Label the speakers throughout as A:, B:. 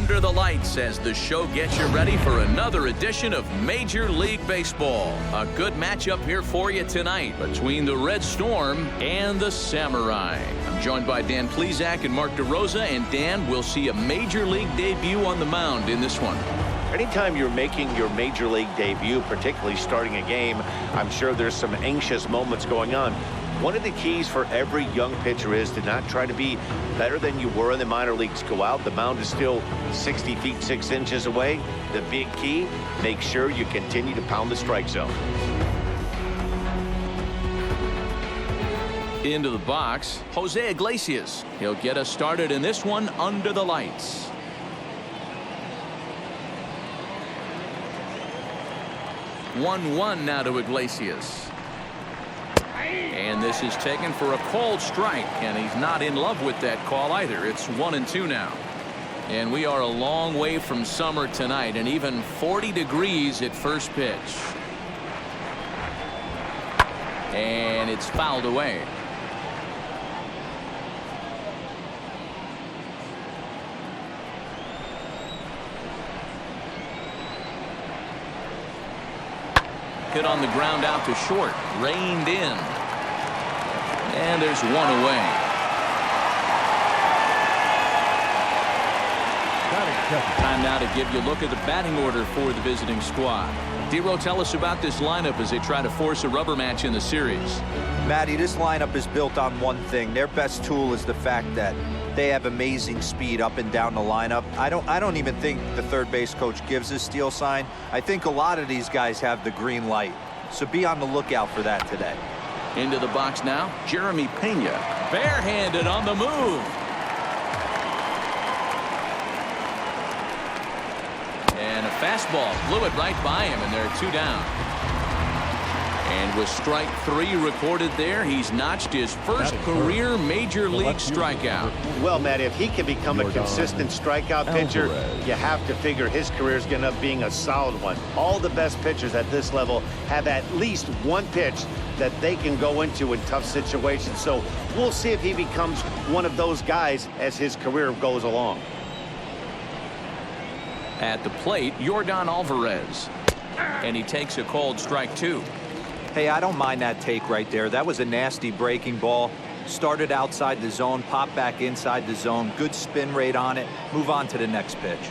A: Under the Lights as the show gets you ready for another edition of Major League Baseball. A good matchup here for you tonight between the Red Storm and the Samurai. I'm joined by Dan Plesac and Mark DeRosa, and Dan, will see a Major League debut on the mound in this one.
B: Anytime you're making your Major League debut, particularly starting a game, I'm sure there's some anxious moments going on. One of the keys for every young pitcher is to not try to be better than you were in the minor leagues. Go out, the mound is still 60 feet 6 inches away. The big key, make sure you continue to pound the strike zone.
A: Into the box, Jose Iglesias. He'll get us started in this one under the lights. One now to Iglesias. And this is taken for a called strike, and he's not in love with that call either. It's 1-2 now. And we are a long way from summer tonight, and even 40 degrees at first pitch. And it's fouled away. Hit on the ground out to short, reined in. And there's one away. Time now to give you a look at the batting order for the visiting squad. Dero, tell us about this lineup as they try to force a rubber match in the series.
C: Matty, this lineup is built on one thing. Their best tool is the fact that they have amazing speed up and down the lineup. I don't even think the third base coach gives a steal sign. I think a lot of these guys have the green light. So be on the lookout for that today.
A: Into the box now, Jeremy Pena. Barehanded on the move. And a fastball blew it right by him, and there are 2 down. And with strike 3 recorded there, he's notched his first career Major League strikeout.
B: Well, Matt, if he can become a consistent strikeout pitcher, you have to figure his career is going to end up being a solid one. All the best pitchers at this level have at least one pitch that they can go into in tough situations. So we'll see if he becomes one of those guys as his career goes along.
A: At the plate, Yordan Alvarez. And he takes a called strike 2.
C: Hey, I don't mind that take right there. That was a nasty breaking ball. Started outside the zone, popped back inside the zone. Good spin rate on it. Move on to the next pitch.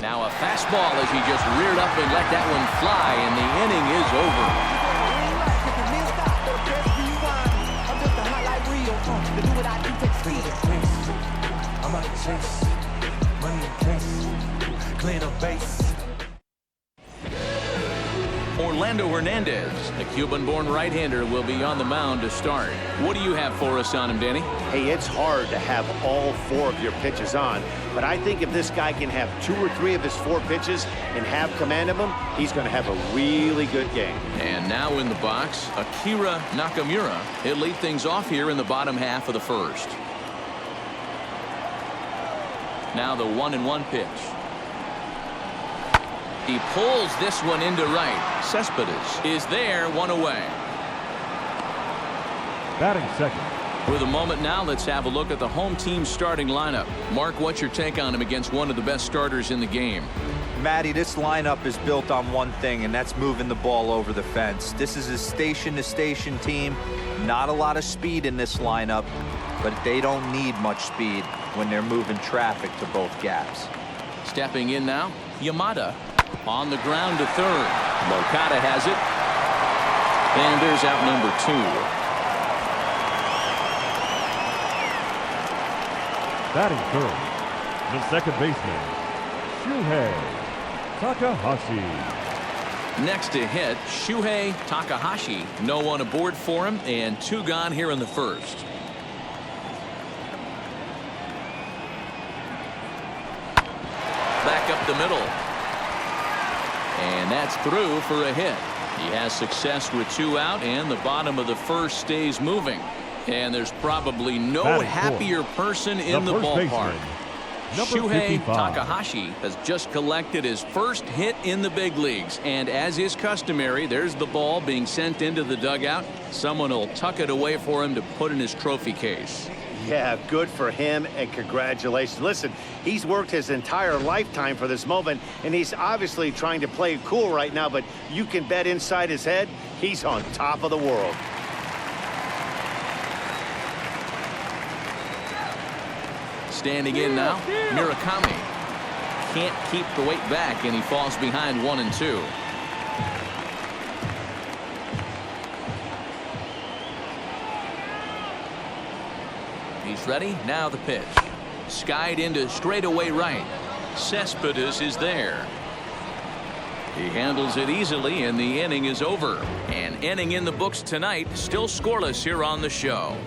A: Now a fastball as he just reared up and let that one fly, and the inning is over. Orlando Hernandez, the Cuban-born right-hander, will be on the mound to start. What do you have for us on him, Danny?
B: Hey, it's hard to have all 4 of your pitches on, but I think if this guy can have 2 or 3 of his 4 pitches and have command of them, he's going to have a really good game.
A: And now in the box, Akira Nakamura. He'll lead things off here in the bottom half of the first. Now the 1-1 pitch. He pulls this one into right. Cespedes is there, 1 away.
D: Batting second.
A: With a moment now, let's have a look at the home team starting lineup. Mark, what's your take on him against one of the best starters in the game?
C: Matty, this lineup is built on one thing, and that's moving the ball over the fence. This is a station-to-station team. Not a lot of speed in this lineup, but they don't need much speed when they're moving traffic to both gaps.
A: Stepping in now, Yamada. On the ground to third. Moncada has it. And there's out number 2.
D: Batting third, the second baseman, Shuhei Takahashi.
A: Next to hit, Shuhei Takahashi. No one aboard for him, and 2 gone here in the first. Back up the middle. And that's through for a hit. He has success with 2 out, and the bottom of the first stays moving. And there's probably no happier person in the ballpark. Shuhei Takahashi has just collected his first hit in the big leagues. And as is customary, there's the ball being sent into the dugout. Someone will tuck it away for him to put in his trophy case.
B: Yeah, good for him, and congratulations. Listen, he's worked his entire lifetime for this moment, and he's obviously trying to play it cool right now, but you can bet inside his head, he's on top of the world.
A: Standing in now, Murakami. Can't keep the weight back, and he falls behind 1-2. He's ready. Now the pitch. Skied into straightaway right. Cespedes is there. He handles it easily, and the inning is over. An inning in the books tonight. Still scoreless here on the show.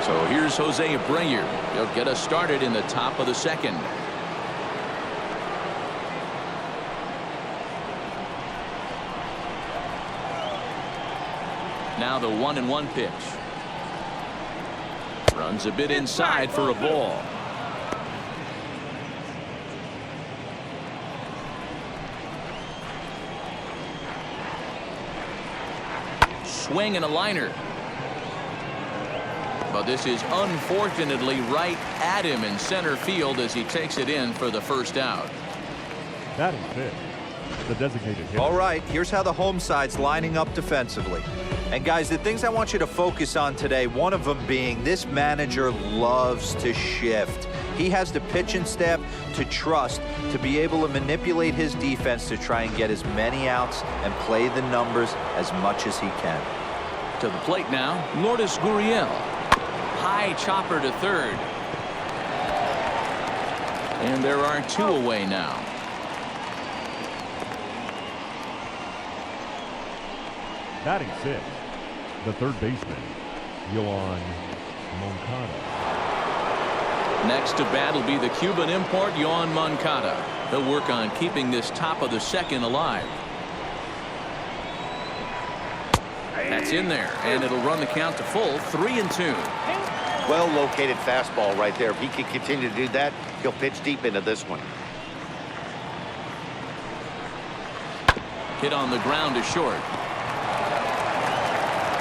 A: So here's Jose Abreu. He'll get us started in the top of the second. Now the 1-1 pitch. Runs a bit inside for a ball. Swing and a liner. But this is unfortunately right at him in center field as he takes it in for the first out.
D: Batting fifth, the designated hitter.
C: All right, here's how the home side's lining up defensively. And guys, the things I want you to focus on today, one of them being this manager loves to shift. He has the pitching staff to trust to be able to manipulate his defense to try and get as many outs and play the numbers as much as he can.
A: To the plate now, Lourdes Gurriel. High chopper to third. And there are 2 away now.
D: Batting sixth, the third baseman, Yoan Moncada.
A: Next to bat will be the Cuban import, Yoan Moncada. He'll work on keeping this top of the second alive. That's in there, and it'll run the count to full, 3-2.
B: Well-located fastball right there. If he can continue to do that, he'll pitch deep into this one.
A: Hit on the ground to short.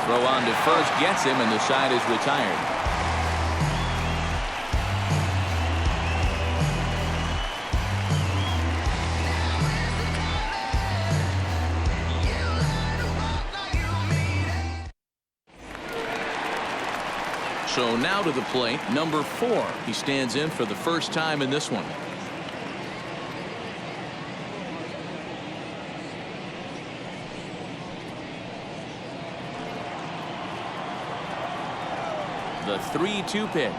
A: Throw on to first gets him, and the side is retired. So now to the plate, number 4. He stands in for the first time in this one. The 3-2 pitch.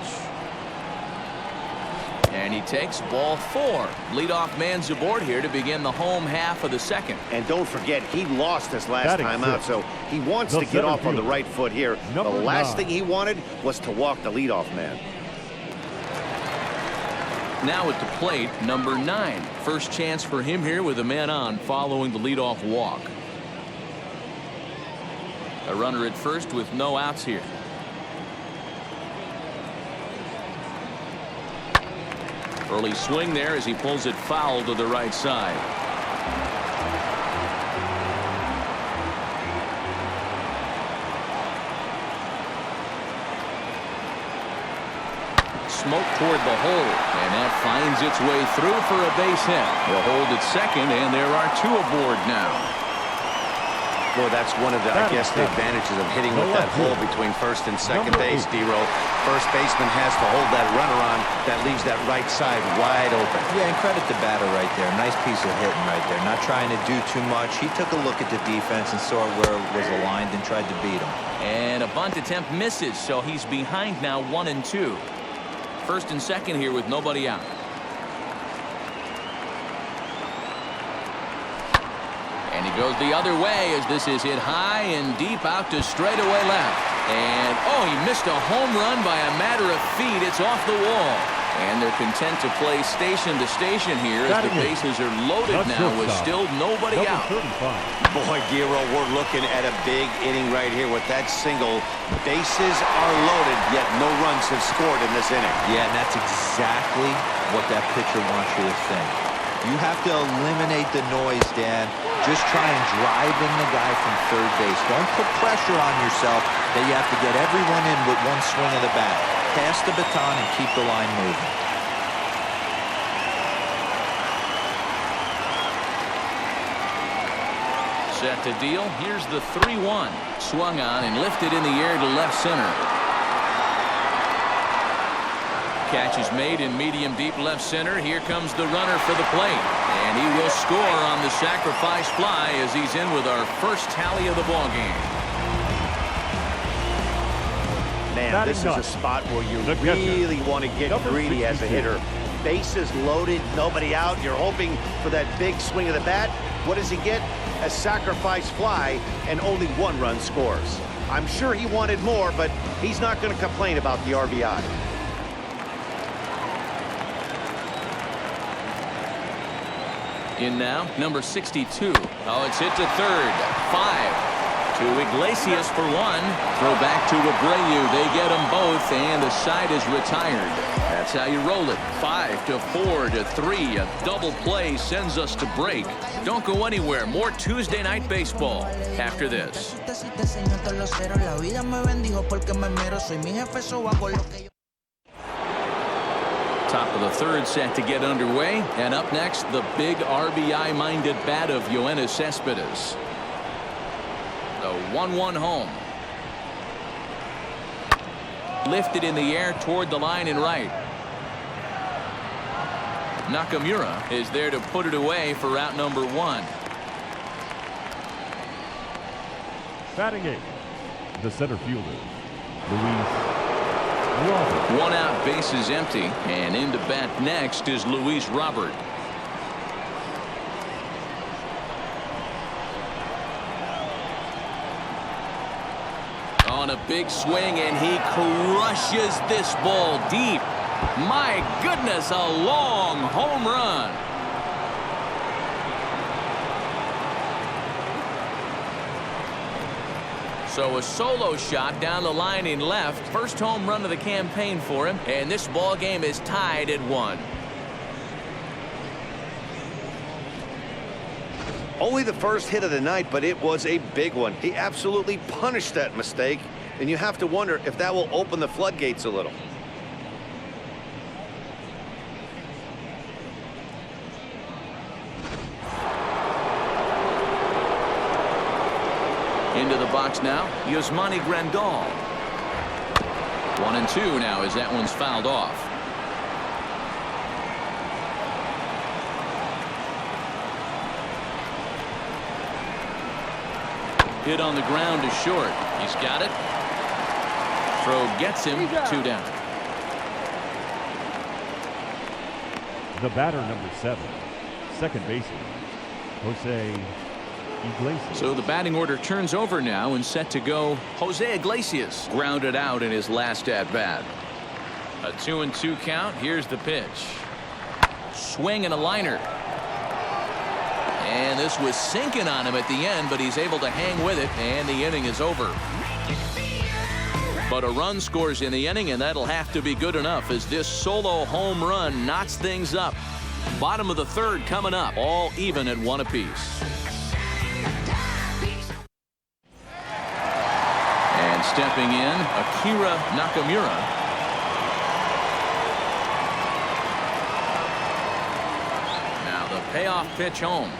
A: And he takes ball 4. Leadoff man's aboard here to begin the home half of the second.
B: And don't forget, he lost his last time out, so he wants to get off on the right foot here. The last thing he wanted was to walk the leadoff man.
A: Now at the plate, number 9. First chance for him here with a man on following the leadoff walk. A runner at first with no outs here. Early swing there as he pulls it foul to the right side. Smoke toward the hole, and that finds its way through for a base hit. He'll hold at second, and there are 2 aboard now.
B: Boy, that's one of the, I guess, the advantages of hitting with that hole between first and second base, D-Row. First baseman has to hold that runner on. That leaves that right side wide open.
C: Yeah, and credit the batter right there. Nice piece of hitting right there. Not trying to do too much. He took a look at the defense and saw where it was aligned and tried to beat him.
A: And a bunt attempt misses, so he's behind now 1-2. First and second here with nobody out. And he goes the other way as this is hit high and deep out to straightaway left. And, oh, he missed a home run by a matter of feet. It's off the wall. And they're content to play station to station here as the bases are loaded now with still nobody out.
B: Boy, Giro, we're looking at a big inning right here with that single. Bases are loaded, yet no runs have scored in this inning.
C: Yeah, and that's exactly what that pitcher wants you to think. You have to eliminate the noise, Dan. Just try and drive in the guy from third base. Don't put pressure on yourself that you have to get everyone in with one swing of the bat. Pass the baton and keep the line moving.
A: Set to deal. Here's the 3-1. Swung on and lifted in the air to left center. Catch is made in medium deep left center. Here comes the runner for the plate. And he will score on the sacrifice fly as he's in with our first tally of the ball game.
B: Man, this is a spot where you really want to get greedy as a hitter. Bases loaded, nobody out. You're hoping for that big swing of the bat. What does he get? A sacrifice fly, and only one run scores. I'm sure he wanted more, but he's not going to complain about the RBI.
A: In now, number 62. Oh, it's hit to third. 5 to Iglesias for 1. Throw back to Abreu. They get them both, and the side is retired. That's how you roll it. 5 to 4 to 3. A double play sends us to break. Don't go anywhere. More Tuesday Night Baseball after this. Top of the third set to get underway, and up next the big RBI-minded bat of Yoenis Cespedes. The 1-1 home. Lifted in the air toward the line and right. Nakamura is there to put it away for out number 1.
D: Batting 8, the center fielder, Luis Robert.
A: 1 out, bases empty, and into bat next is Luis Robert. On a big swing, and he crushes this ball deep. My goodness, a long home run. So a solo shot down the line in left. First home run of the campaign for him, and this ball game is tied at 1.
B: Only the first hit of the night, but it was a big one. He absolutely punished that mistake, and you have to wonder if that will open the floodgates a little.
A: Into the box now, Yasmani Grandal. 1-2 now as that one's fouled off. Hit on the ground to short. He's got it. Throw gets him. 2 down.
D: The batter, number 7, second baseman, Jose Iglesias.
A: So the batting order turns over now and set to go. Jose Iglesias grounded out in his last at bat. A 2-2 count. Here's the pitch. Swing and a liner. And this was sinking on him at the end, but he's able to hang with it, and the inning is over. But a run scores in the inning, and that'll have to be good enough as this solo home run knocks things up. Bottom of the third coming up, all even at 1 apiece. And stepping in, Akira Nakamura. Now the payoff pitch home.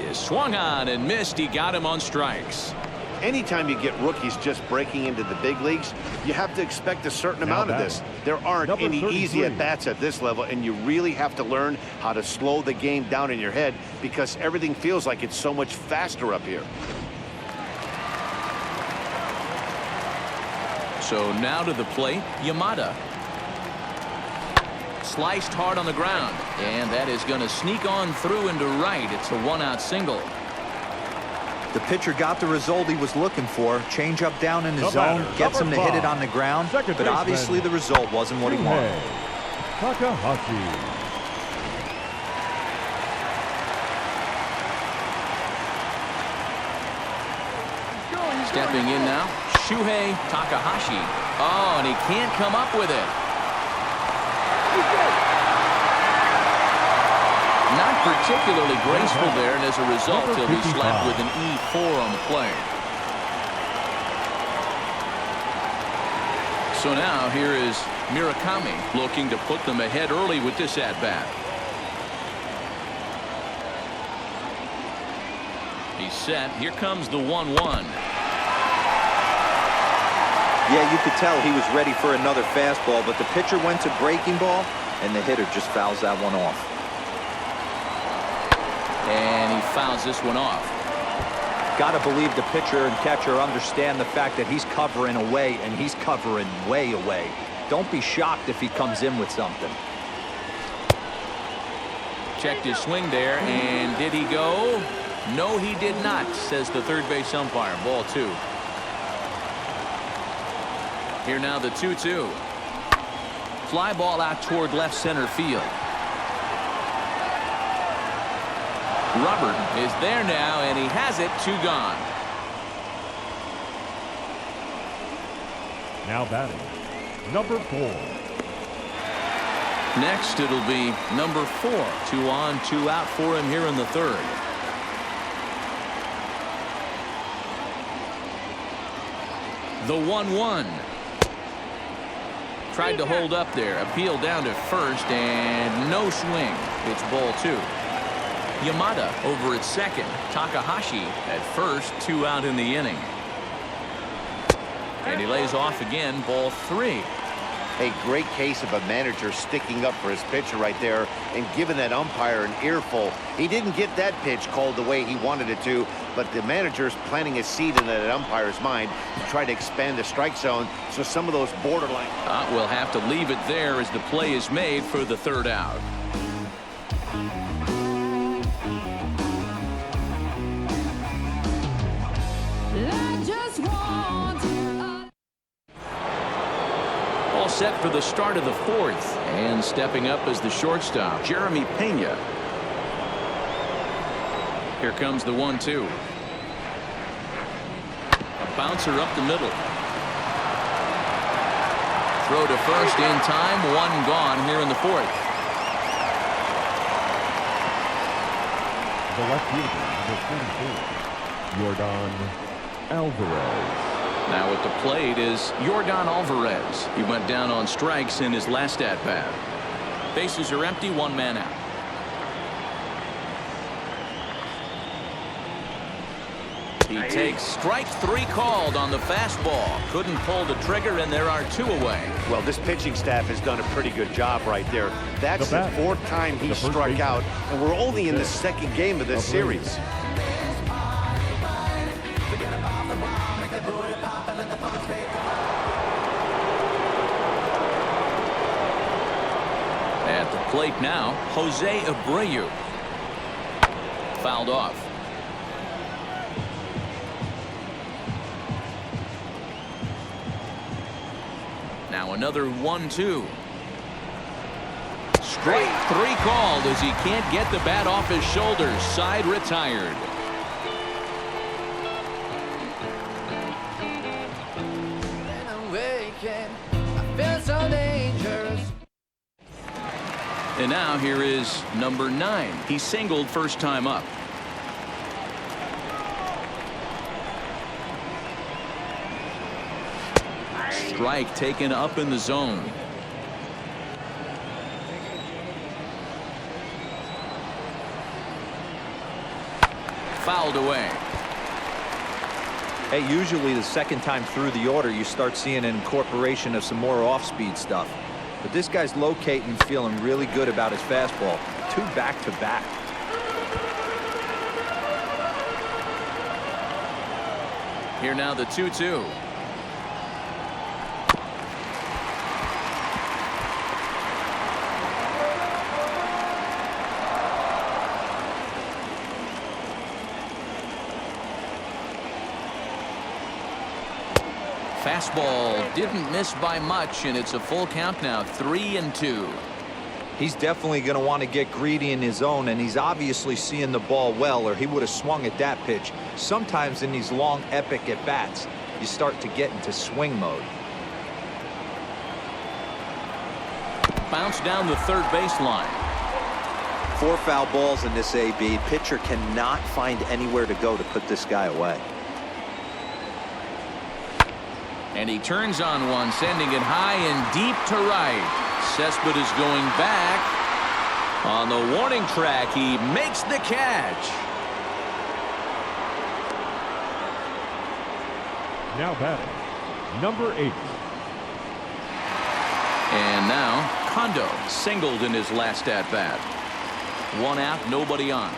A: Is swung on and missed. He got him on strikes.
B: Anytime you get rookies just breaking into the big leagues, you have to expect a certain amount of this. There aren't any easy at-bats at this level, and you really have to learn how to slow the game down in your head because everything feels like it's so much faster up here.
A: So now to the plate, Yamada. Sliced hard on the ground, and that is going to sneak on through into right. It's a 1-out single.
C: The pitcher got the result he was looking for. Change up down in the zone, gets him to hit it on the ground, but obviously the result wasn't what he wanted.
D: Takahashi.
A: Stepping in now, Shuhei Takahashi. Oh, and he can't come up with it. particularly graceful there, and as a result, he'll be slapped with an E4 on the play. So now here is Murakami looking to put them ahead early with this at-bat. He's set. Here comes the 1-1.
C: Yeah, you could tell he was ready for another fastball, but the pitcher went to breaking ball, and the hitter just fouls that one off.
A: And he fouls this one off.
C: Got to believe the pitcher and catcher understand the fact that he's covering away, and he's covering way away. Don't be shocked if he comes in with something.
A: Checked his swing there, and did he go? No, he did not, says the third base umpire. Ball 2. Here now the 2-2. Fly ball out toward left center field. Robert is there now, and he has it. 2 gone.
D: Now batting, number 4.
A: Next, it'll be number 4. 2 on, 2 out for him here in the third. The 1-1. Tried to hold up there. Appeal down to first, and no swing. It's ball 2. Yamada over at second. Takahashi at first. 2 out in the inning. And he lays off again. Ball 3.
B: A great case of a manager sticking up for his pitcher right there and giving that umpire an earful. He didn't get that pitch called the way he wanted it to, but the manager's planting a seed in that umpire's mind to try to expand the strike zone, so some of those borderline.
A: We'll have to leave it there as the play is made for the third out. All set for the start of the fourth, and stepping up as the shortstop, Jeremy Pena. Here comes the 1-2. A bouncer up the middle. Throw to first in time. 1 gone here in the fourth.
D: The left fielder, number 44, Yordan Alvarez.
A: Now at the plate is Yordan Alvarez. He went down on strikes in his last at-bat. Bases are empty, 1 man out. He takes strike 3 called on the fastball. Couldn't pull the trigger, and there are 2 away.
B: Well, this pitching staff has done a pretty good job right there. That's the 4th time he struck out, and we're only in the 2nd game of this series.
A: At the plate now, Jose Abreu. Fouled off. Now another 1-2. Strike 3 called as he can't get the bat off his shoulders. Side retired. And now here is number 9. He singled first time up. Strike taken up in the zone. Fouled away.
C: Hey, usually the 2nd time through the order you start seeing an incorporation of some more off-speed stuff. But this guy's locating, feeling really good about his fastball. 2 back-to-back.
A: Here now the 2-2. Fastball didn't miss by much, and it's a full count now. 3-2.
C: He's definitely going to want to get greedy in his own, and he's obviously seeing the ball well, or he would have swung at that pitch. Sometimes in these long epic at bats, you start to get into swing mode. Bounce down the third baseline. 4 foul balls in this AB. Pitcher cannot find anywhere to go to put this guy away.
A: And he turns on one, sending it high and deep to right. Cespedes going back. On the warning track, he makes the catch.
D: Now batting, number 8.
A: And now, Kondo singled in his last at-bat. 1 out, nobody on.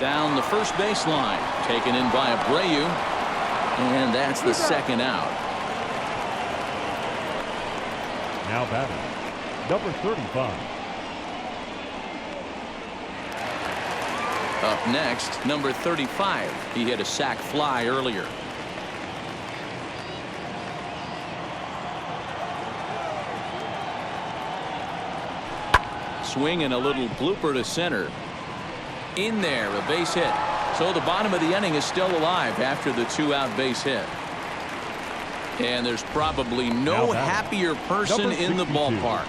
A: Down the first baseline, taken in by Abreu, and that's the 2nd out.
D: Now batting, number 35.
A: Up next, number 35. He hit a sac fly earlier. Swing and a little blooper to center. In there, a base hit. So the bottom of the inning is still alive after the 2-out base hit. And there's probably no happier person in the ballpark.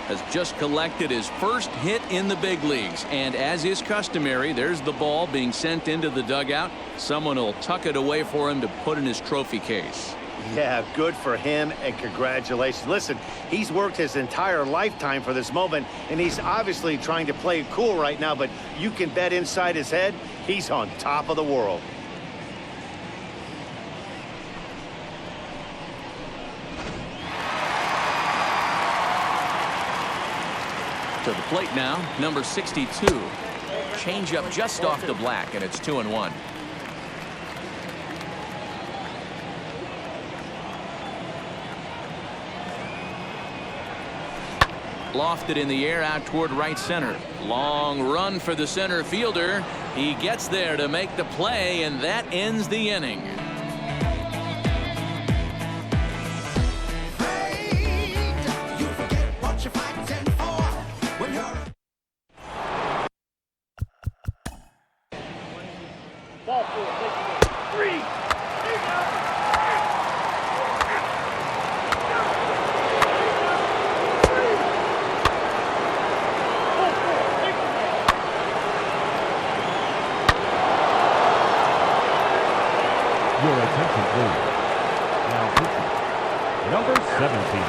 A: Has just collected his first hit in the big leagues. And as is customary, there's the ball being sent into the dugout. Someone will tuck it away for him to put in his trophy case.
B: Yeah, good for him, and congratulations. Listen, he's worked his entire lifetime for this moment, and he's obviously trying to play it cool right now, but you can bet inside his head, he's on top of the world.
A: To the plate now, number 62. Changeup just off the black, and it's 2-1. Lofted in the air out toward right center. Long run for the center fielder. He gets there to make the play, and that ends the inning.
D: Your attention, please. Now pitching, number 17.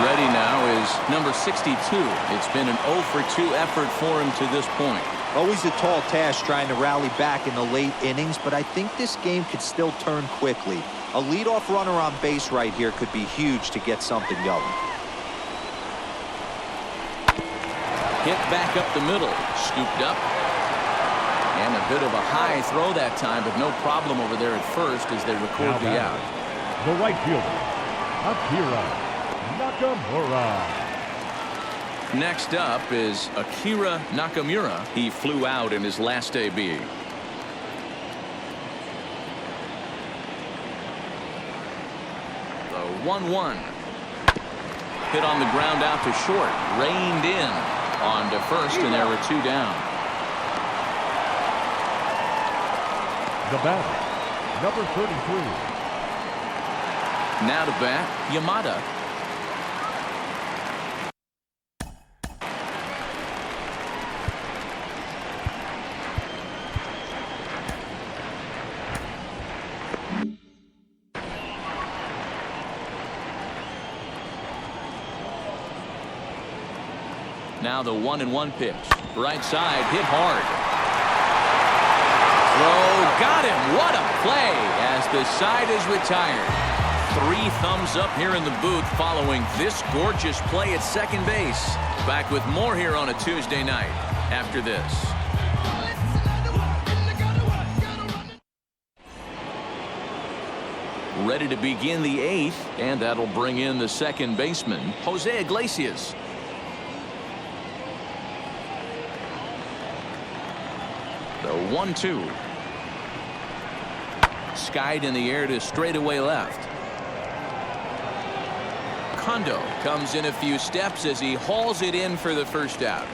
A: Ready now is number 62. It's been an 0 for 2 effort for him to this point.
C: Always a tall task trying to rally back in the late innings, but I think this game could still turn quickly. A leadoff runner on base right here could be huge to get something going.
A: Hit back up the middle, scooped up. And a bit of a high throw that time, but no problem over there at first as they record the out.
D: The right fielder, Akira Nakamura.
A: Next up is Akira Nakamura. He flew out in his last AB. The 1-1. Hit on the ground out to short. Reined in. On to first, and there were 2 down.
D: The batter, number 33.
A: Now to bat, Yamada. Now the 1-1 pitch. Right side, hit hard. Throw, got him. What a play as the side is retired. 3 thumbs up here in the booth following this gorgeous play at second base. Back with more here on a Tuesday night after this. Ready to begin the 8th, and that'll bring in the second baseman, Jose Iglesias. The 1-2. Skied in the air to straightaway left. Kondo comes in a few steps as he hauls it in for the first out.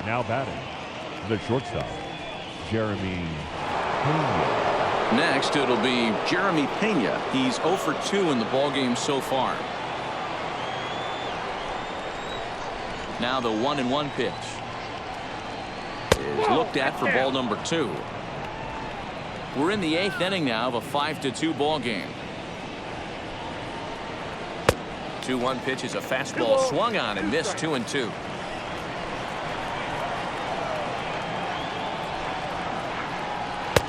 D: Now batting, the shortstop, Jeremy Pena.
A: Next, it'll be Jeremy Pena. He's 0 for 2 in the ballgame so far. Now the 1-1 pitch is looked at for ball number 2. We're in the 8th inning now of a 5-2 ball game. 2-1 pitch is a fastball swung on and missed. 2-2.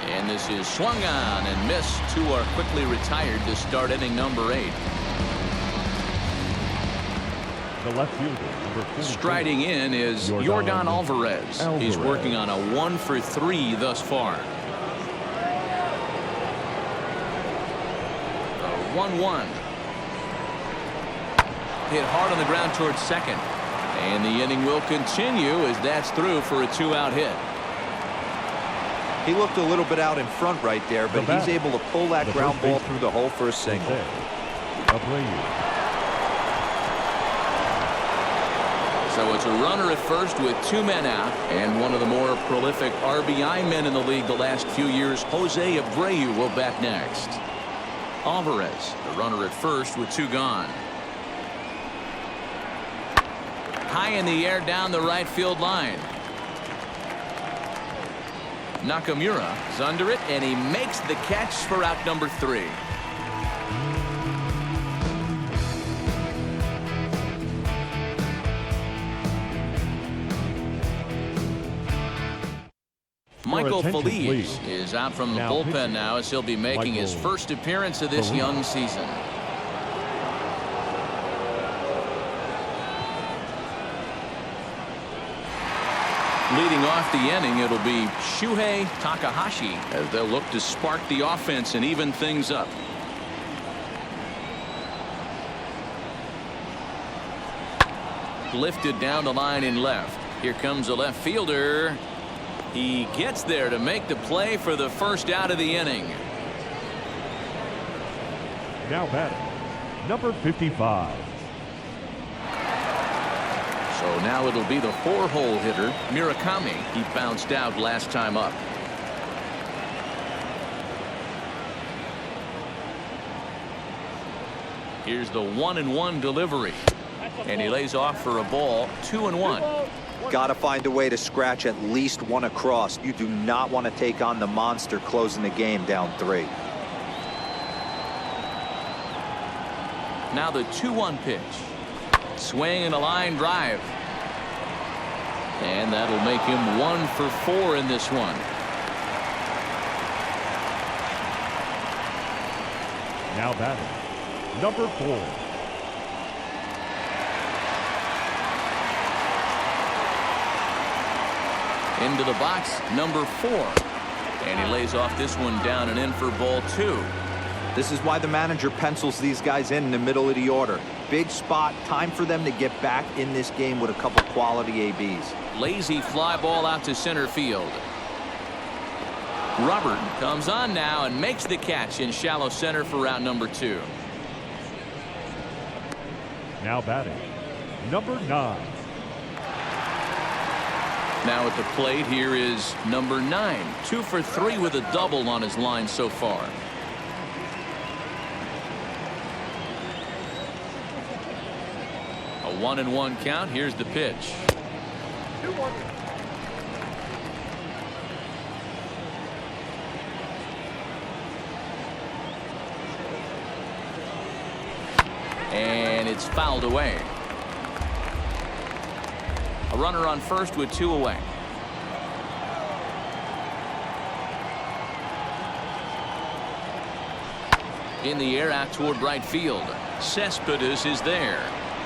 A: And this is swung on and missed. 2 are quickly retired to start inning number 8.
D: The left fielder, number 44.
A: Striding in is Yordan Alvarez. He's working on a 1 for 3 thus far. 1-1. Hit hard on the ground towards second. And the inning will continue as that's through for a 2-out hit.
C: He looked a little bit out in front right there, but he's able to pull that ground ball through the hole for a single.
A: So it's a runner at first with 2 men out, and one of the more prolific RBI men in the league the last few years, Jose Abreu, will bat next. Alvarez, the runner at first with 2 gone. High in the air down the right field line. Nakamura is under it, and he makes the catch for out number 3. Michael Feliz is out from the bullpen now as he'll be making his first appearance of this young season. Leading off the inning, it'll be Shuhei Takahashi as they'll look to spark the offense and even things up. Lifted down the line in left. Here comes a left fielder. He gets there to make the play for the first out of the inning.
D: Now batting, number 55.
A: So now it'll be the 4-hole hitter, Murakami. He bounced out last time up. Here's the 1-1 delivery. And he lays off for a ball. 2-1.
C: Got to find a way to scratch at least one across. You do not want to take on the monster closing the game down 3.
A: Now the 2-1 pitch. Swing and a line drive. And that'll make him 1 for 4 in this one.
D: Now batting, number 4.
A: Into the box, number 4. And he lays off this one down and in for ball 2.
C: This is why the manager pencils these guys in the middle of the order. Big spot, time for them to get back in this game with a couple quality ABs.
A: Lazy fly ball out to center field. Robert comes on now and makes the catch in shallow center for route number 2.
D: Now batting, number 9.
A: Now at the plate here is number 9. 2 for 3 with a double on his line so far. A 1-1 count. Here's the pitch. And it's fouled away. A runner on first with 2 away. In the air out toward right field. Cespedes is there.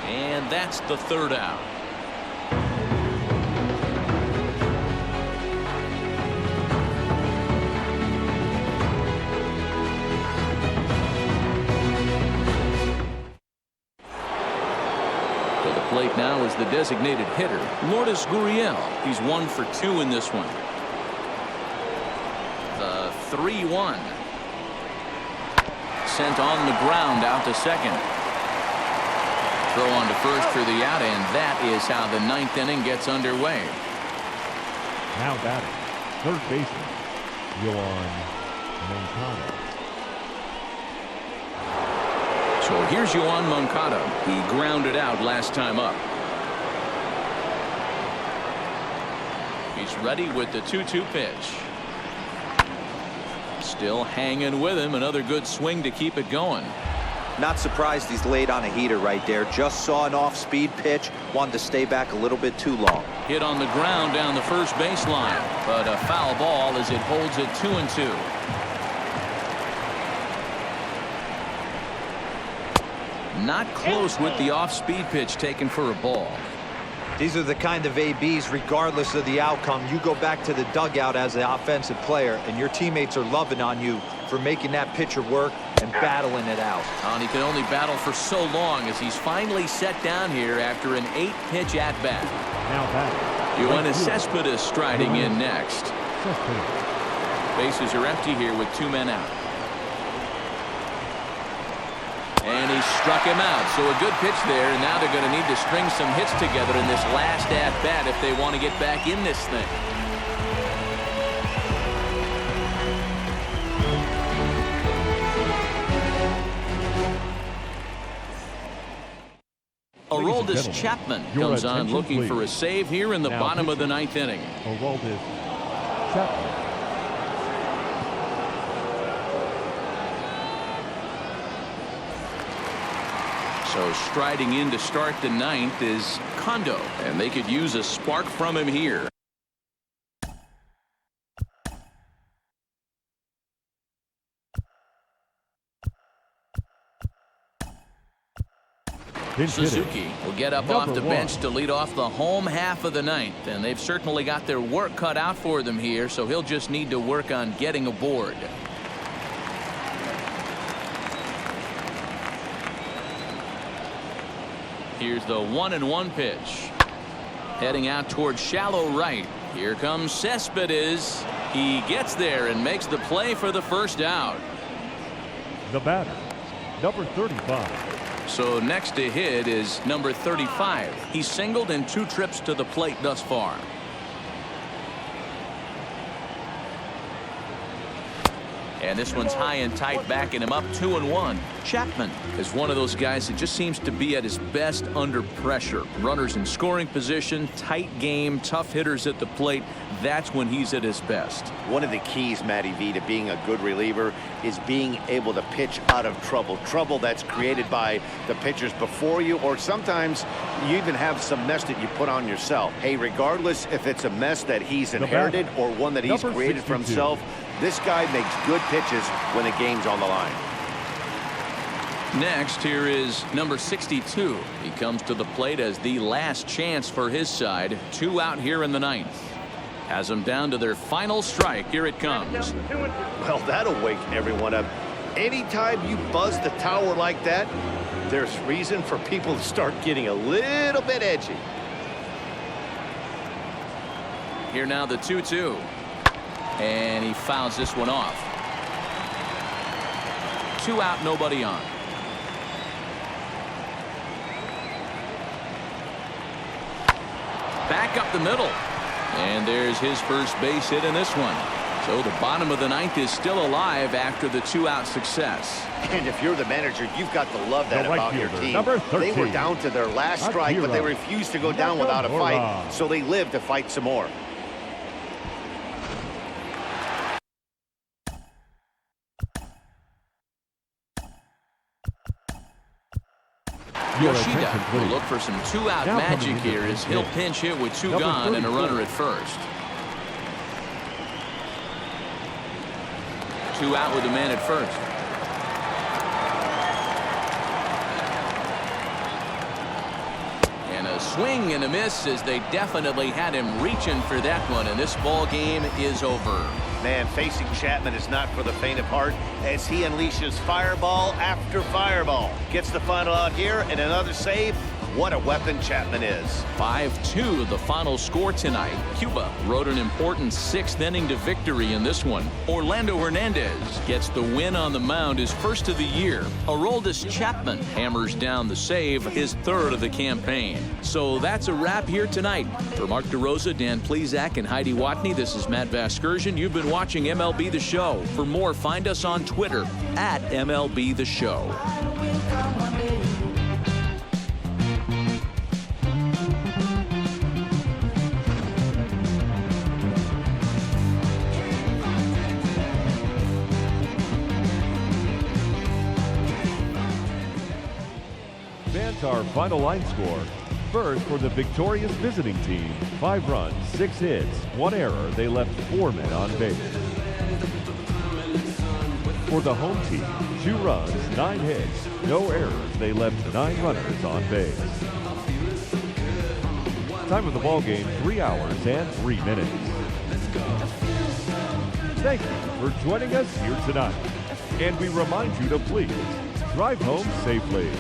A: And that's the 3rd out. To the plate now is the designated hitter, Lourdes Gurriel. He's 1 for 2 in this one. 3-1. Sent on the ground out to second. Throw on to first for the out, and that is how the 9th inning gets underway.
D: Now batting, third baseman, Moncada.
A: So here's Moncada. He grounded out last time up. He's ready with the 2-2 pitch. Still hanging with him. Another good swing to keep it going.
C: Not surprised he's laid on a heater right there. Just saw an off-speed pitch. Wanted to stay back a little bit too long.
A: Hit on the ground down the first baseline, but a foul ball as it holds it 2-2. Not close with the off-speed pitch taken for a ball.
C: These are the kind of ABs, regardless of the outcome. You go back to the dugout as an offensive player, and your teammates are loving on you for making that pitcher work and battling it out.
A: And he can only battle for so long as he's finally set down here after an 8-pitch at-bat.
D: Now batting,
A: Cespedes striding in next. Bases are empty here with 2 men out. And he struck him out. So a good pitch there, and now they're going to need to string some hits together in this last at-bat if they want to get back in this thing. Aroldis Chapman comes on looking for a save here in the bottom of the 9th inning.
D: Aroldis Chapman.
A: So striding in to start the 9th is Kondo, and they could use a spark from him here. Suzuki will get up off the bench to lead off the home half of the 9th, and they've certainly got their work cut out for them here, so he'll just need to work on getting aboard. Here's the 1-1 pitch. Heading out towards shallow right. Here comes Cespedes. He gets there and makes the play for the first out.
D: The batter, number 35.
A: So next to hit is number 35. He's singled in 2 trips to the plate thus far. And this one's high and tight, backing him up 2-1. Chapman is one of those guys that just seems to be at his best under pressure. Runners in scoring position, tight game, tough hitters at the plate. That's when he's at his best.
B: One of the keys, Matty V, to being a good reliever is being able to pitch out of trouble. Trouble that's created by the pitchers before you, or sometimes you even have some mess that you put on yourself. Hey, regardless if it's a mess that he's inherited or one that he's created for himself, this guy makes good pitches when the game's on the line.
A: Next, here is number 62. He comes to the plate as the last chance for his side. 2 out here in the 9th. Has them down to their final strike. Here it comes.
B: Well, that'll wake everyone up. Anytime you buzz the tower like that, there's reason for people to start getting a little bit edgy.
A: Here now the 2-2. And he fouls this one off. 2 out, nobody on. Back up the middle. And there's his first base hit in this one. So the bottom of the 9th is still alive after the 2-out success.
B: And if you're the manager, you've got to love that about your team.
D: Number 13.
B: They were down to their last strike, but they refused to go down without a fight, so they lived to fight some more.
A: Yoshida will look for some 2-out magic here as he'll pinch hit with 2 gone and a runner at first. 2 out with a man at first. And a swing and a miss as they definitely had him reaching for that one, and this ball game is over.
B: Man, facing Chapman is not for the faint of heart as he unleashes fireball after fireball. Gets the final out here and another save. what a weapon Chapman is.
A: 5-2 the final score tonight. Cuba rode an important 6th inning to victory in this one. Orlando Hernandez gets the win on the mound, his first of the year. Aroldis Chapman hammers down the save, his 3rd of the campaign. So that's a wrap here tonight. For Mark DeRosa, Dan Plesac, and Heidi Watney, this is Matt Vasgersian. You've been watching MLB The Show. For more, find us on Twitter at MLB The Show.
D: Our final line score. First, for the victorious visiting team, 5 runs, 6 hits, 1 error. They left 4 men on base. For the home team, 2 runs, 9 hits, no errors. They left 9 runners on base. Time of the ball game, 3 hours and 3 minutes. Thank you for joining us here tonight. And we remind you to please drive home safely.